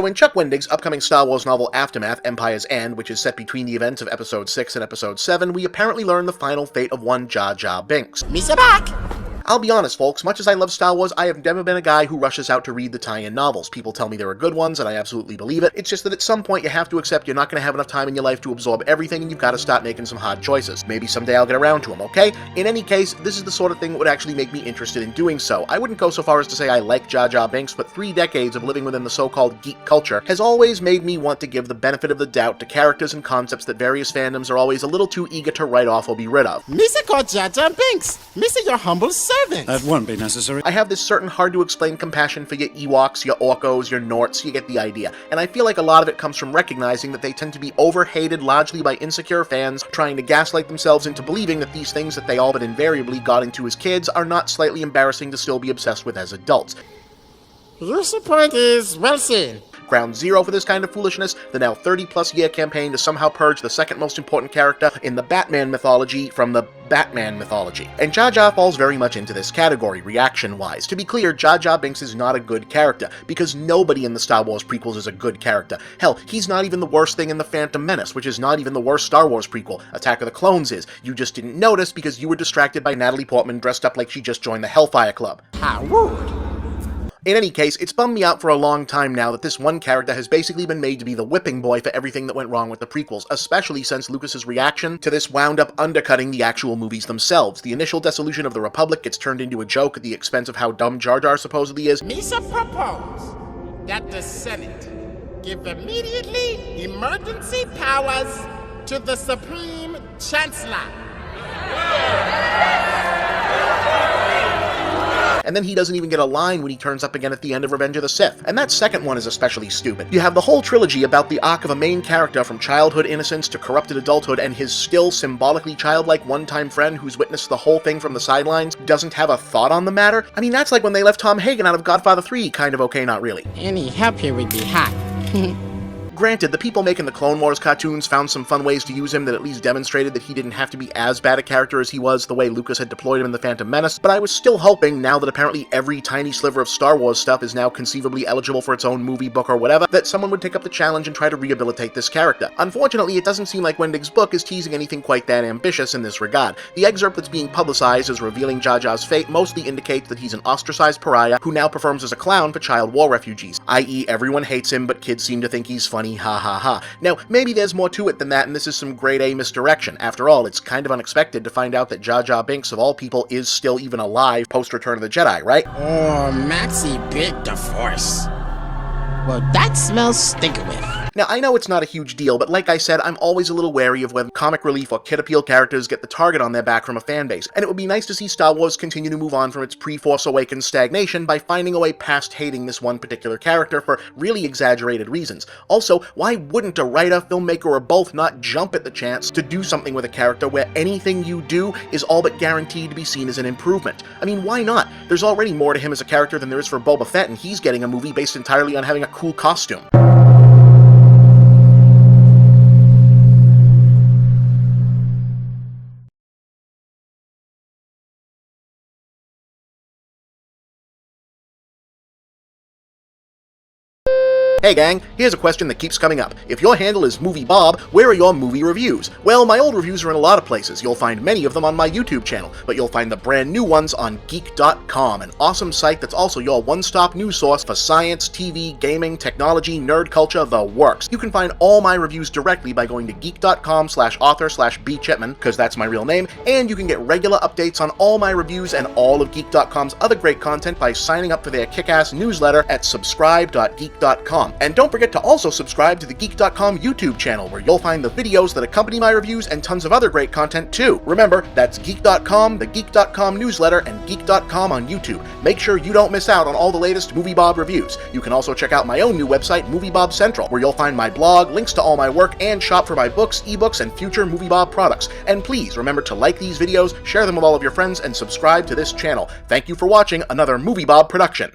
in Chuck Wendig's upcoming Star Wars novel Aftermath, Empire's End, which is set between the events of Episode 6 and Episode 7, we apparently learn the final fate of one Jar Jar Binks. Misa back! I'll be honest, folks, much as I love Star Wars, I have never been a guy who rushes out to read the tie-in novels. People tell me there are good ones, and I absolutely believe it. It's just that at some point you have to accept you're not going to have enough time in your life to absorb everything, and you've got to start making some hard choices. Maybe someday I'll get around to them, okay? In any case, this is the sort of thing that would actually make me interested in doing so. I wouldn't go so far as to say I like Jar Jar Binks, but 3 decades of living within the so-called geek culture has always made me want to give the benefit of the doubt to characters and concepts that various fandoms are always a little too eager to write off or be rid of. Misa called Jar Jar Binks! Misa, your humble servant! That won't be necessary. I have this certain hard-to-explain compassion for your Ewoks, your Orcos, your Norts, you get the idea. And I feel like a lot of it comes from recognizing that they tend to be over-hated largely by insecure fans trying to gaslight themselves into believing that these things that they all but invariably got into as kids are not slightly embarrassing to still be obsessed with as adults. Your support is well seen. Ground zero for this kind of foolishness, the now 30-plus year campaign to somehow purge the second most important character in the Batman mythology from the Batman mythology. And Jar Jar falls very much into this category, reaction-wise. To be clear, Jar Jar Binks is not a good character, because nobody in the Star Wars prequels is a good character. Hell, he's not even the worst thing in The Phantom Menace, which is not even the worst Star Wars prequel. Attack of the Clones is. You just didn't notice because you were distracted by Natalie Portman dressed up like she just joined the Hellfire Club. How rude. In any case, it's bummed me out for a long time now that this one character has basically been made to be the whipping boy for everything that went wrong with the prequels, especially since Lucas's reaction to this wound up undercutting the actual movies themselves. The initial dissolution of the Republic gets turned into a joke at the expense of how dumb Jar Jar supposedly is. Misa proposed that the Senate give immediately emergency powers to the Supreme Chancellor. And then he doesn't even get a line when he turns up again at the end of Revenge of the Sith. And that second one is especially stupid. You have the whole trilogy about the arc of a main character from childhood innocence to corrupted adulthood, and his still symbolically childlike one-time friend who's witnessed the whole thing from the sidelines doesn't have a thought on the matter. I mean, that's like when they left Tom Hagen out of Godfather 3, kind of okay, not really. Any help here would be hot. Granted, the people making the Clone Wars cartoons found some fun ways to use him that at least demonstrated that he didn't have to be as bad a character as he was the way Lucas had deployed him in The Phantom Menace, but I was still hoping, now that apparently every tiny sliver of Star Wars stuff is now conceivably eligible for its own movie, book, or whatever, that someone would take up the challenge and try to rehabilitate this character. Unfortunately, it doesn't seem like Wendig's book is teasing anything quite that ambitious in this regard. The excerpt that's being publicized as revealing Jar Jar's fate mostly indicates that he's an ostracized pariah who now performs as a clown for child war refugees, i.e. everyone hates him but kids seem to think he's funny, ha ha ha. Now, maybe there's more to it than that, and this is some grade A misdirection. After all, it's kind of unexpected to find out that Jar Jar Binks, of all people, is still even alive post-Return of the Jedi, right? Oh, Maxie bit the Force. Well, that smells stinky with. Now, I know it's not a huge deal, but like I said, I'm always a little wary of when comic relief or kid appeal characters get the target on their back from a fanbase, and it would be nice to see Star Wars continue to move on from its pre-Force Awakens stagnation by finding a way past hating this one particular character for really exaggerated reasons. Also, why wouldn't a writer, filmmaker, or both not jump at the chance to do something with a character where anything you do is all but guaranteed to be seen as an improvement? I mean, why not? There's already more to him as a character than there is for Boba Fett, and he's getting a movie based entirely on having a cool costume. Hey gang, here's a question that keeps coming up. If your handle is Movie Bob, where are your movie reviews? Well, my old reviews are in a lot of places. You'll find many of them on my YouTube channel, but you'll find the brand new ones on Geek.com, an awesome site that's also your one-stop news source for science, TV, gaming, technology, nerd culture, the works. You can find all my reviews directly by going to geek.com/author/bchipman, because that's my real name, and you can get regular updates on all my reviews and all of Geek.com's other great content by signing up for their kick-ass newsletter at subscribe.geek.com. And don't forget to also subscribe to the Geek.com YouTube channel, where you'll find the videos that accompany my reviews and tons of other great content too. Remember, that's Geek.com, the Geek.com newsletter, and Geek.com on YouTube. Make sure you don't miss out on all the latest Movie Bob reviews. You can also check out my own new website, Movie Bob Central, where you'll find my blog, links to all my work, and shop for my books, ebooks, and future Movie Bob products. And please remember to like these videos, share them with all of your friends, and subscribe to this channel. Thank you for watching another Movie Bob production.